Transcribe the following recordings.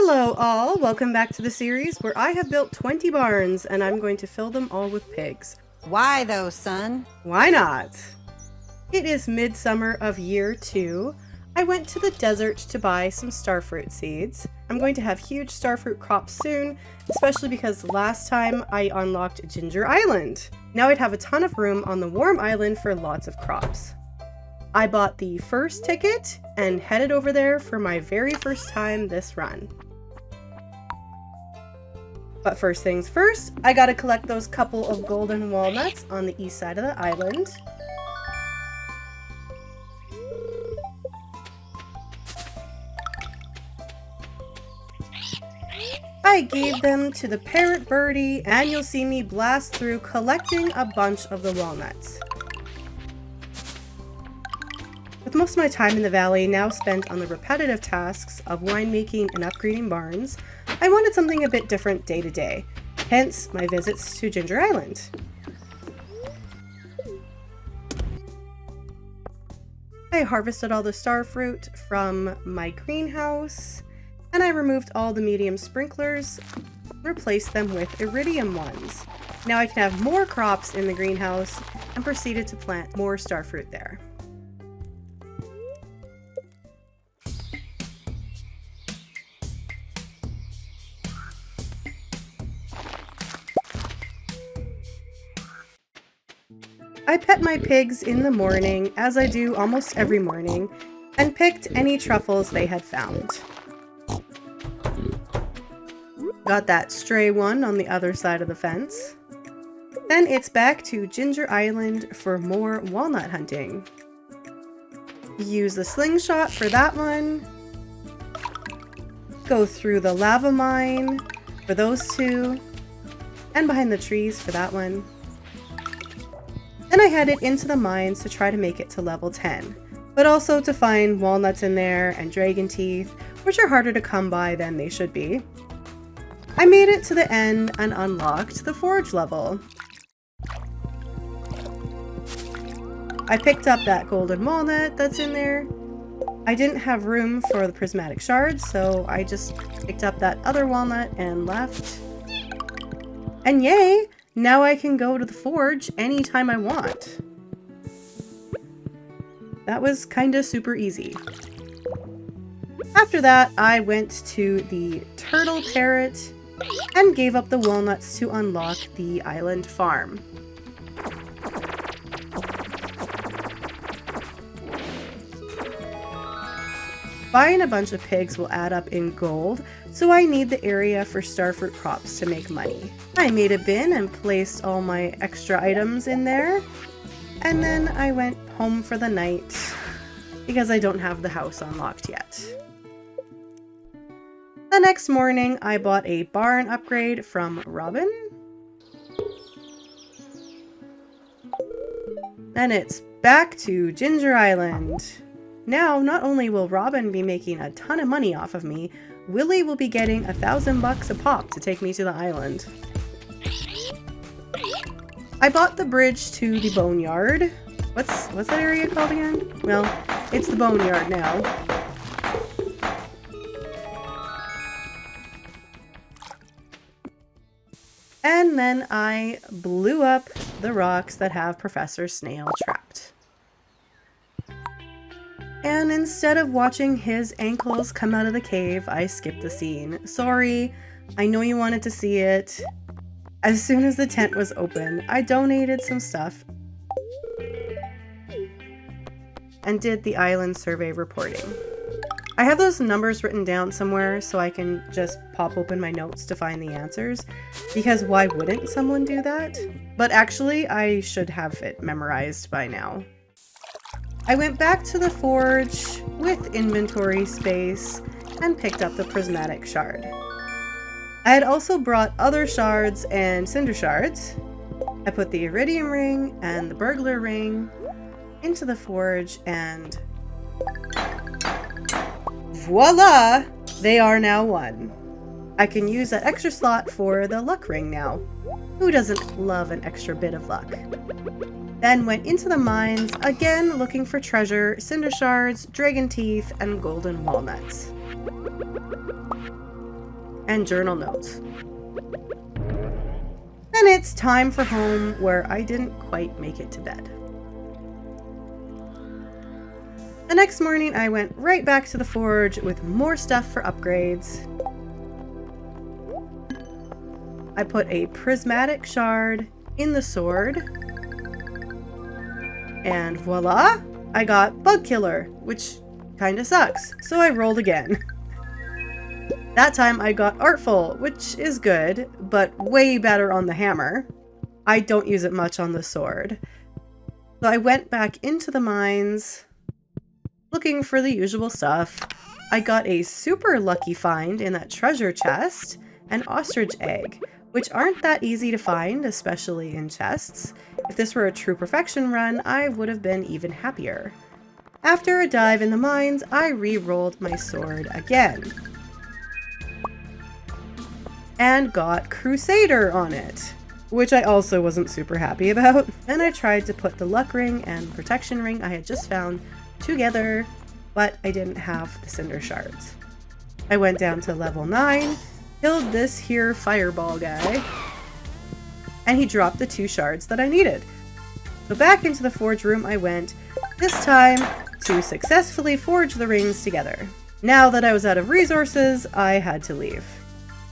Hello all, welcome back to the series where I have built 20 barns and I'm going to fill them all with pigs. Why though, son? Why not? It is midsummer of year 2. I went to the desert to buy some starfruit seeds. I'm going to have huge starfruit crops soon, especially because last time I unlocked Ginger Island. Now I'd have a ton of room on the warm island for lots of crops. I bought the first ticket and headed over there for my very first time this run. But first things first, I gotta collect those couple of golden walnuts on the east side of the island. I gave them to the parrot birdie, and you'll see me blast through collecting a bunch of the walnuts. With most of my time in the valley now spent on the repetitive tasks of winemaking and upgrading barns, I wanted something a bit different day to day, hence my visits to Ginger Island. I harvested all the starfruit from my greenhouse, and I removed all the medium sprinklers, replaced them with iridium ones. Now I can have more crops in the greenhouse, and proceeded to plant more starfruit there. I pet my pigs in the morning, as I do almost every morning, and picked any truffles they had found. Got that stray one on the other side of the fence. Then it's back to Ginger Island for more walnut hunting. Use the slingshot for that one. Go through the lava mine for those two. And behind the trees for that one. Then I headed into the mines to try to make it to level 10, but also to find walnuts in there and dragon teeth, which are harder to come by than they should be. I made it to the end and unlocked the forge level. I picked up that golden walnut that's in there. I didn't have room for the prismatic shards, so I just picked up that other walnut and left. And yay! Now I can go to the forge anytime I want. That was kinda super easy. After that, I went to the turtle parrot and gave up the walnuts to unlock the island farm. Buying a bunch of pigs will add up in gold, so I need the area for starfruit crops to make money. I made a bin and placed all my extra items in there, and then I went home for the night because I don't have the house unlocked yet. The next morning, I bought a barn upgrade from Robin. Then it's back to Ginger Island. Now, not only will Robin be making a ton of money off of me, Willie will be getting $1,000 a pop to take me to the island. I bought the bridge to the boneyard. What's that area called again? Well, it's the boneyard now. And then I blew up the rocks that have Professor Snail trapped. And instead of watching his ankles come out of the cave, I skipped the scene. Sorry, I know you wanted to see it. As soon as the tent was open, I donated some stuff and did the island survey reporting. I have those numbers written down somewhere so I can just pop open my notes to find the answers, because why wouldn't someone do that? But actually, I should have it memorized by now. I went back to the forge with inventory space and picked up the prismatic shard. I had also brought other shards and cinder shards. I put the iridium ring and the burglar ring into the forge, and voila! They are now one. I can use that extra slot for the luck ring now. Who doesn't love an extra bit of luck? Then went into the mines, again looking for treasure, cinder shards, dragon teeth, and golden walnuts. and journal notes. Then it's time for home, where I didn't quite make it to bed. The next morning, I went right back to the forge with more stuff for upgrades. I put a prismatic shard in the sword, and voila, I got Bug Killer, which kinda sucks, so I rolled again. That time I got Artful, which is good, but way better on the hammer. I don't use it much on the sword. So I went back into the mines, looking for the usual stuff. I got a super lucky find in that treasure chest, an ostrich egg, which aren't that easy to find, especially in chests. If this were a true perfection run, I would have been even happier. After a dive in the mines, I re-rolled my sword again. And got Crusader on it, which I also wasn't super happy about. And I tried to put the luck ring and protection ring I had just found together, but I didn't have the cinder shards. I went down to level 9, killed this here fireball guy, and he dropped the 2 shards that I needed. So back into the forge room I went, this time to successfully forge the rings together. Now that I was out of resources, I had to leave.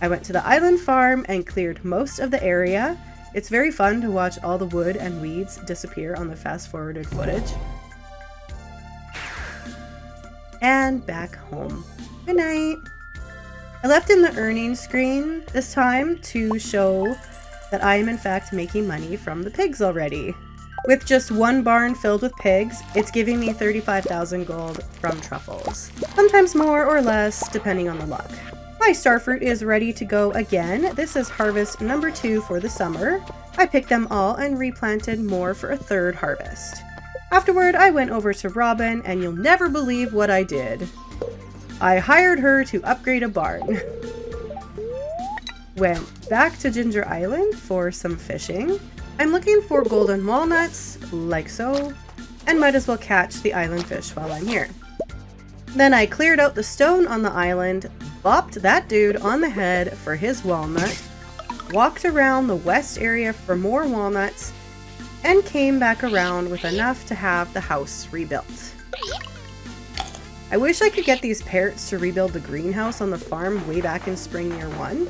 I went to the island farm and cleared most of the area. It's very fun to watch all the wood and weeds disappear on the fast-forwarded footage. And back home. Good night. I left in the earnings screen this time to show that I am in fact making money from the pigs already. With just 1 barn filled with pigs, it's giving me 35,000 gold from truffles. Sometimes more or less, depending on the luck. My starfruit is ready to go again. This is harvest number 2 for the summer. I picked them all and replanted more for a 3rd harvest. Afterward, I went over to Robin, and you'll never believe what I did. I hired her to upgrade a barn. Went back to Ginger Island for some fishing. I'm looking for golden walnuts, like so, and might as well catch the island fish while I'm here. Then I cleared out the stone on the island, bopped that dude on the head for his walnut, walked around the west area for more walnuts, and came back around with enough to have the house rebuilt. I wish I could get these parrots to rebuild the greenhouse on the farm way back in spring year 1.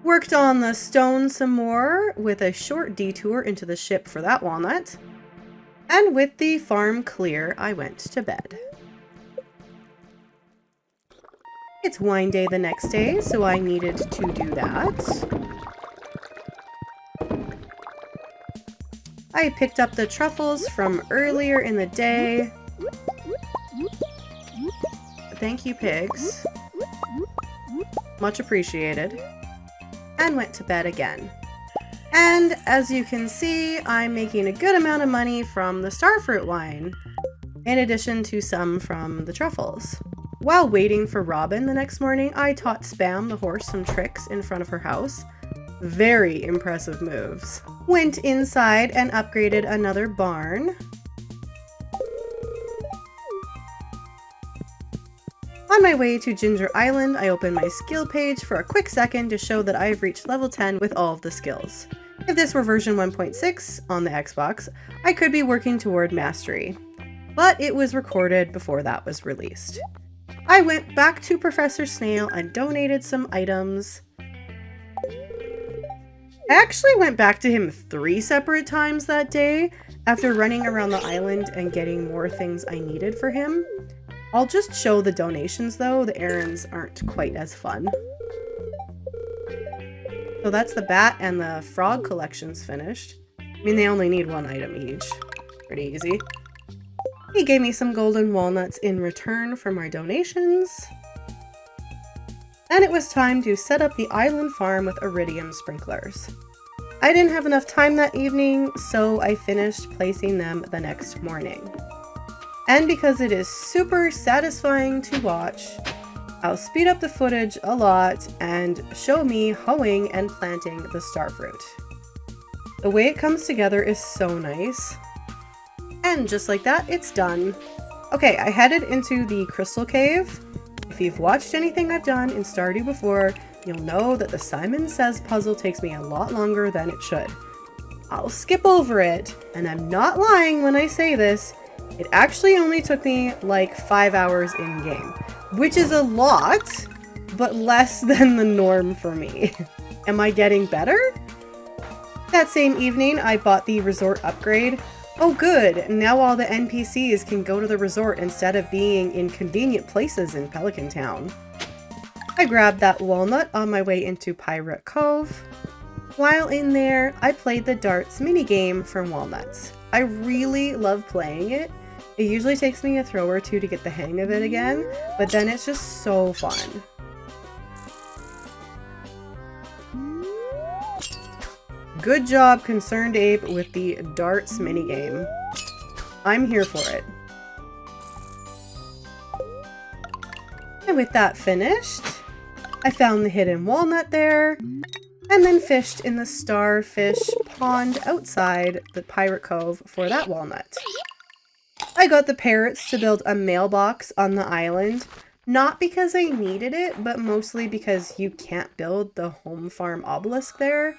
Worked on the stone some more with a short detour into the ship for that walnut. And with the farm clear, I went to bed. It's wine day the next day, so I needed to do that. I picked up the truffles from earlier in the day. Thank you, pigs. Much appreciated. And went to bed again. And as you can see, I'm making a good amount of money from the starfruit wine, in addition to some from the truffles. While waiting for Robin the next morning, I taught Spam the horse some tricks in front of her house. Very impressive moves. Went inside and upgraded another barn. On my way to Ginger Island, I opened my skill page for a quick second to show that I have reached level 10 with all of the skills. If this were version 1.6 on the Xbox, I could be working toward mastery, but it was recorded before that was released. I went back to Professor Snail and donated some items. I actually went back to him 3 separate times that day after running around the island and getting more things I needed for him. I'll just show the donations though, the errands aren't quite as fun. So that's the bat and the frog collections finished. I mean, they only need 1 item each. Pretty easy. He gave me some golden walnuts in return for my donations. And it was time to set up the island farm with iridium sprinklers. I didn't have enough time that evening, so I finished placing them the next morning. And because it is super satisfying to watch, I'll speed up the footage a lot and show me hoeing and planting the starfruit. The way it comes together is so nice. And just like that, it's done. Okay, I headed into the Crystal Cave. If you've watched anything I've done in Stardew before, you'll know that the Simon Says puzzle takes me a lot longer than it should. I'll skip over it, and I'm not lying when I say this. It actually only took me like 5 hours in-game, which is a lot, but less than the norm for me. Am I getting better? That same evening, I bought the resort upgrade. Oh good, now all the NPCs can go to the resort instead of being in convenient places in Pelican Town. I grabbed that walnut on my way into Pirate Cove. While in there, I played the darts minigame for walnuts. I really love playing it. It usually takes me a throw or two to get the hang of it again, but then it's just so fun. Good job, Concerned Ape, with the darts minigame. I'm here for it. And with that finished, I found the hidden walnut there, and then fished in the starfish pond outside the Pirate Cove for that walnut. I got the parrots to build a mailbox on the island, not because I needed it, but mostly because you can't build the home farm obelisk there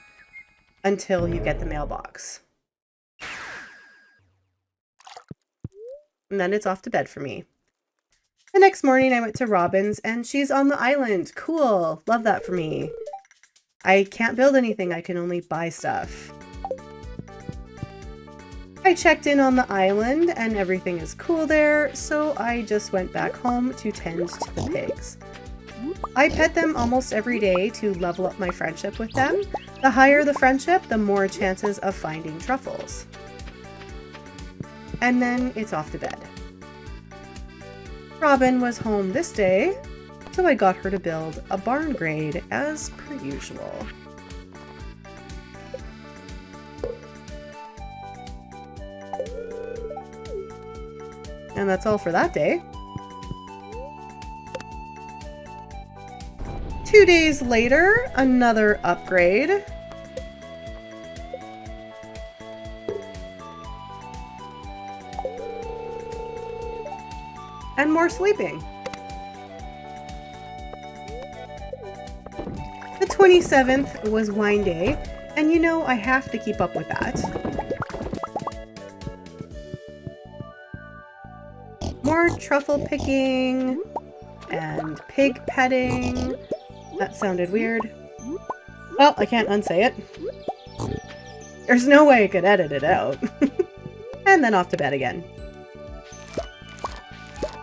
until you get the mailbox. And then it's off to bed for me. The next morning I went to Robin's and she's on the island. Cool. Love that for me. I can't build anything. I can only buy stuff. I checked in on the island and everything is cool there, so I just went back home to tend to the pigs. I pet them almost every day to level up my friendship with them. The higher the friendship, the more chances of finding truffles. And then it's off to bed. Robin was home this day, so I got her to build a barn grade as per usual. And that's all for that day. 2 days later, another upgrade. And more sleeping. The 27th was wine day, and you know I have to keep up with that. More truffle picking and pig petting. That sounded weird. Well, I can't unsay it. There's no way I could edit it out. And then off to bed again.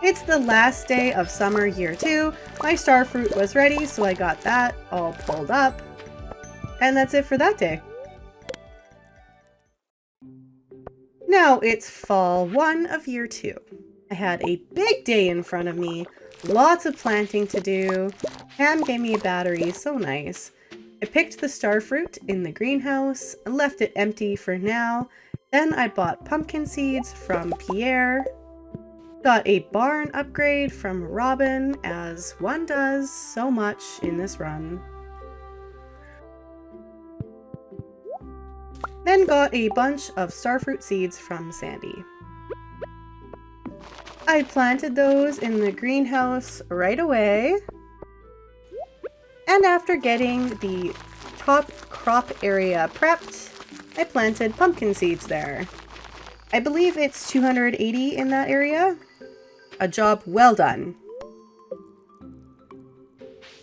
It's the last day of summer year 2. My star fruit was ready, so I got that all pulled up. And that's it for that day. Now it's fall 1 of year 2. I had a big day in front of me, lots of planting to do. Pam gave me a battery, so nice. I picked the star fruit in the greenhouse, left it empty for now. Then I bought pumpkin seeds from Pierre. Got a barn upgrade from Robin, as one does so much in this run. Then got a bunch of starfruit seeds from Sandy. I planted those in the greenhouse right away. And after getting the top crop area prepped, I planted pumpkin seeds there. I believe it's 280 in that area. A job well done.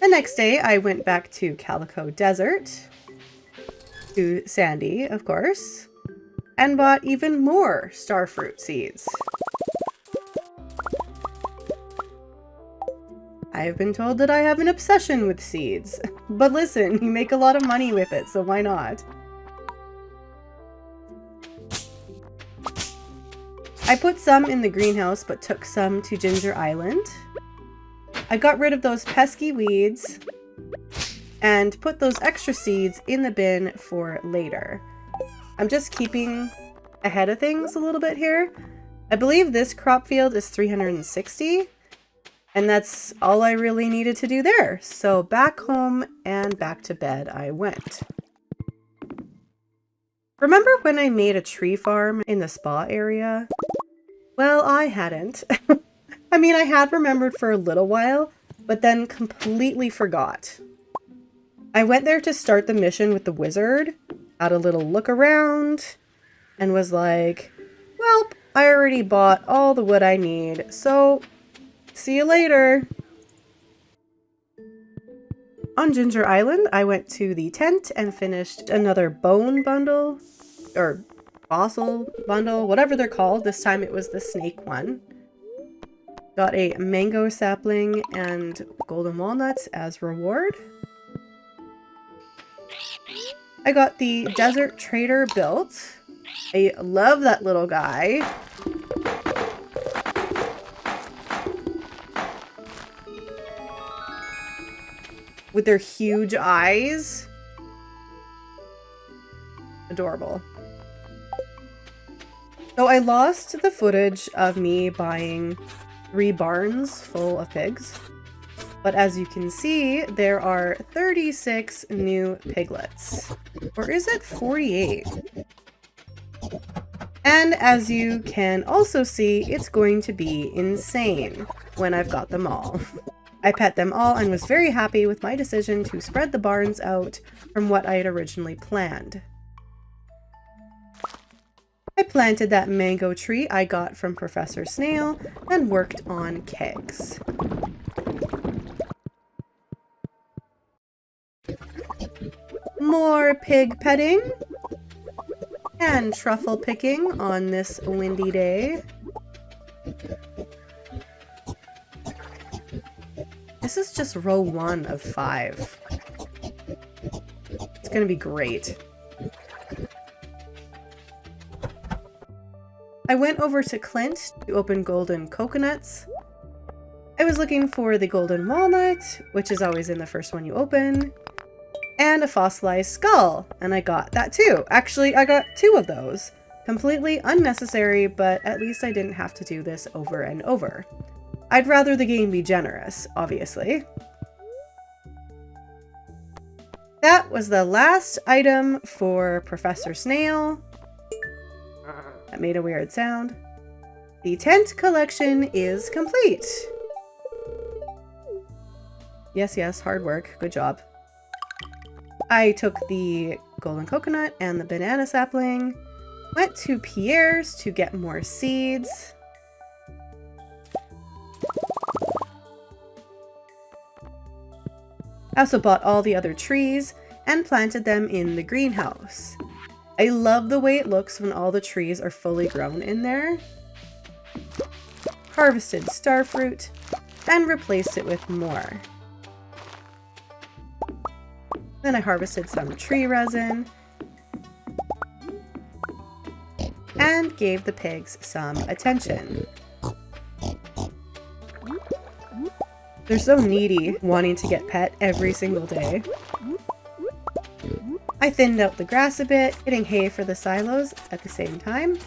The next day, I went back to Calico Desert, to Sandy, of course, and bought even more starfruit seeds. I have been told that I have an obsession with seeds, but listen, you make a lot of money with it, so why not? I put some in the greenhouse, but took some to Ginger Island. I got rid of those pesky weeds and put those extra seeds in the bin for later. I'm just keeping ahead of things a little bit here. I believe this crop field is 360, and that's all I really needed to do there. So back home and back to bed I went. Remember when I made a tree farm in the spa area? Well, I hadn't. I mean, I had remembered for a little while, but then completely forgot. I went there to start the mission with the wizard, had a little look around, and was like, well, I already bought all the wood I need, so see you later. On Ginger Island, I went to the tent and finished another bone bundle, or fossil bundle, whatever they're called. This time it was the snake one. Got a mango sapling and golden walnuts as reward. I got the desert trader built. I love that little guy. With their huge eyes. Adorable. So I lost the footage of me buying 3 barns full of pigs. But as you can see, there are 36 new piglets. Or is it 48? And as you can also see, it's going to be insane when I've got them all. I pet them all and was very happy with my decision to spread the barns out from what I had originally planned. I planted that mango tree I got from Professor Snail and worked on kegs. More pig petting and truffle picking on this windy day. This is just row 1 of 5. It's gonna be great. I went over to Clint to open golden coconuts. I was looking for the golden walnut, which is always in the first one you open, and a fossilized skull, and I got that too. Actually, I got 2 of those. Completely unnecessary, but at least I didn't have to do this over and over. I'd rather the game be generous, obviously. That was the last item for Professor Snail. That made a weird sound. The tent collection is complete. Yes, hard work. Good job. I took the golden coconut and the banana sapling, went to Pierre's to get more seeds. I also bought all the other trees and planted them in the greenhouse. I love the way it looks when all the trees are fully grown in there. Harvested starfruit and replaced it with more. Then I harvested some tree resin and gave the pigs some attention. They're so needy, wanting to get pet every single day. I thinned out the grass a bit, getting hay for the silos at the same time.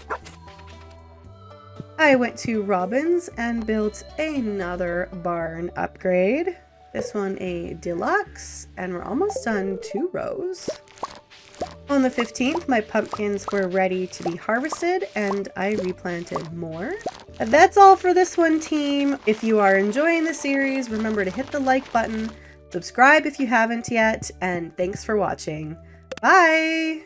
I went to Robin's and built another barn upgrade. This one a deluxe, and we're almost done 2 rows. On the 15th, my pumpkins were ready to be harvested, and I replanted more. That's all for this one, team. If you are enjoying the series, remember to hit the like button, subscribe if you haven't yet, and thanks for watching. Bye!